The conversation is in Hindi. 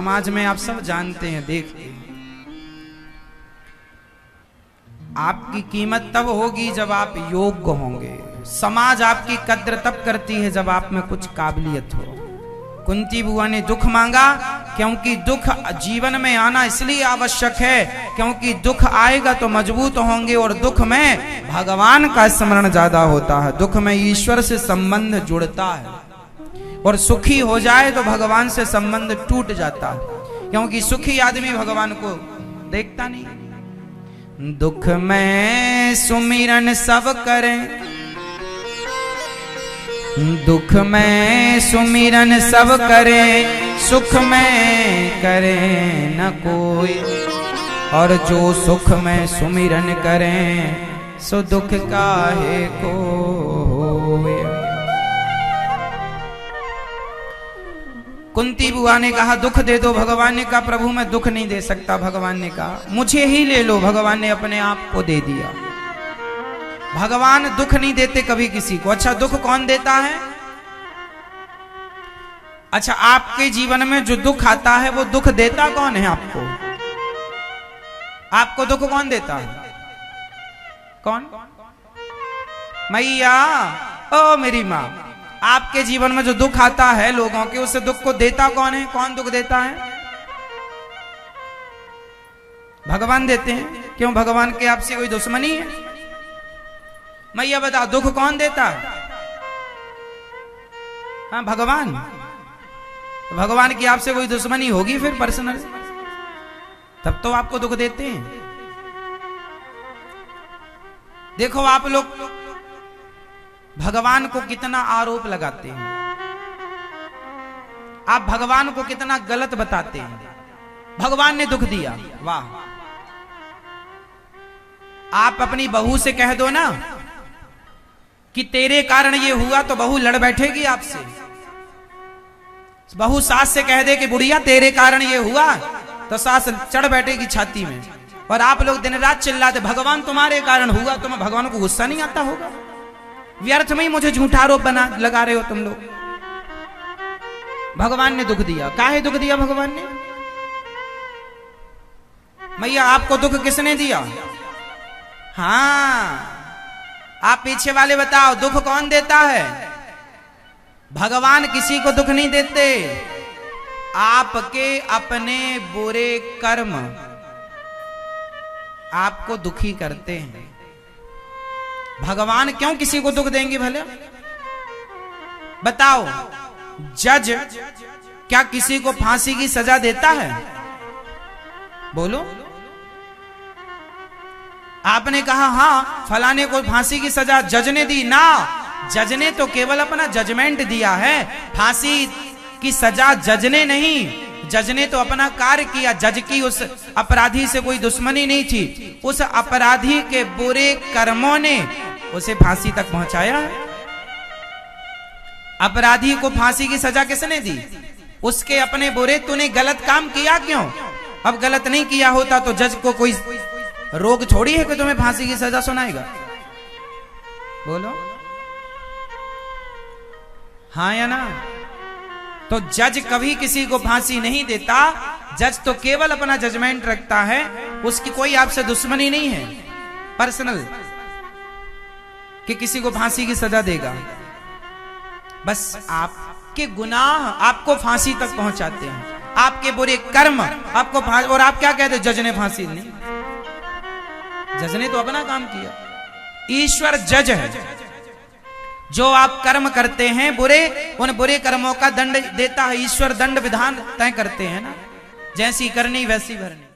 समाज में आप सब जानते हैं, देखते हैं। आपकी कीमत तब होगी जब आप योग्य होंगे। समाज आपकी कद्र तब करती है जब आप में कुछ काबिलियत हो। कुंती बुआ ने दुख मांगा क्योंकि दुख जीवन में आना इसलिए आवश्यक है क्योंकि दुख आएगा तो मजबूत होंगे, और दुख में भगवान का स्मरण ज्यादा होता है, दुख में ईश्वर से संबंध जुड़ता है, और सुखी हो जाए तो भगवान से संबंध टूट जाता है, क्योंकि सुखी आदमी भगवान को देखता नहीं। दुख में सुमिरन सब करें, दुख में सुमिरन सब करें, सुख में करें न कोई, और जो सुख में सुमिरन करें सो दुख काहे को होए। कुंती बुआ ने कहा दुख दे दो। भगवान ने कहा प्रभु मैं दुख नहीं दे सकता। भगवान ने कहा मुझे ही ले लो। भगवान ने अपने आप को दे दिया। भगवान दुख नहीं देते कभी किसी को। अच्छा, दुख कौन देता है? अच्छा, आपके जीवन में जो दुख आता है वो दुख देता कौन है आपको? आपको दुख कौन देता है? कौन? मैया, ओ मेरी माँ, आपके जीवन में जो दुख आता है लोगों के, उस दुख को देता कौन है? कौन दुख देता है? भगवान देते हैं। क्यों? भगवान के आपसे कोई दुश्मनी है? मैया बताओ, दुख कौन देता है? हाँ, भगवान। भगवान की आपसे कोई दुश्मनी होगी फिर पर्सनल, तब तो आपको दुख देते हैं। देखो आप लोग भगवान को कितना आरोप लगाते हैं, आप भगवान को कितना गलत बताते हैं। भगवान ने दुख दिया, वाह। आप अपनी बहू से कह दो ना कि तेरे कारण ये हुआ, तो बहू लड़ बैठेगी आपसे। बहू सास से कह दे कि बुढ़िया तेरे कारण ये हुआ, तो सास चढ़ बैठेगी छाती में। और आप लोग दिन रात चिल्लाते भगवान तुम्हारे कारण हुआ। तुम्हें भगवान को गुस्सा नहीं आता होगा? व्यर्थ में ही मुझे झूठा आरोप बना लगा रहे हो तुम लोग। भगवान ने दुख दिया। काहे दुख दिया भगवान ने? मैया आपको दुख किसने दिया? हाँ, आप पीछे वाले बताओ, दुख कौन देता है? भगवान किसी को दुख नहीं देते। आपके अपने बुरे कर्म आपको दुखी करते हैं। भगवान क्यों किसी को दुख देंगे भले? बताओ, जज क्या किसी को फांसी की सजा देता है? बोलो। आपने कहा हाँ फलाने को फांसी की सजा जज ने दी ना। जज ने तो केवल अपना जजमेंट दिया है, फांसी की सजा जज ने नहीं। जज ने तो अपना कार्य किया। जज की उस अपराधी से कोई दुश्मनी नहीं थी, उस अपराधी के बुरे कर्मों ने उसे फांसी तक पहुंचाया है। अपराधी को फांसी की सजा किसने दी? उसके अपने बुरे। तूने गलत काम किया क्यों? अब गलत नहीं किया होता तो जज को कोई रोग छोड़ी है कि तुम्हें फांसी की सजा सुनाएगा? बोलो हाँ या ना? तो जज कभी किसी को फांसी नहीं देता। जज तो केवल अपना जजमेंट रखता है, उसकी कोई आपसे दुश्मनी नहीं है पर्सनल कि किसी को फांसी की सजा देगा। बस आपके गुनाह आपको फांसी तक पहुंचाते हैं, आपके बुरे कर्म आपको फांसी। और आप क्या कहते? जज ने फांसी नहीं। जज ने तो अपना काम किया। ईश्वर जज है। जो आप कर्म करते हैं बुरे, उन बुरे कर्मों का दंड देता है ईश्वर। दंड विधान तय करते हैं ना, जैसी करनी वैसी भरनी।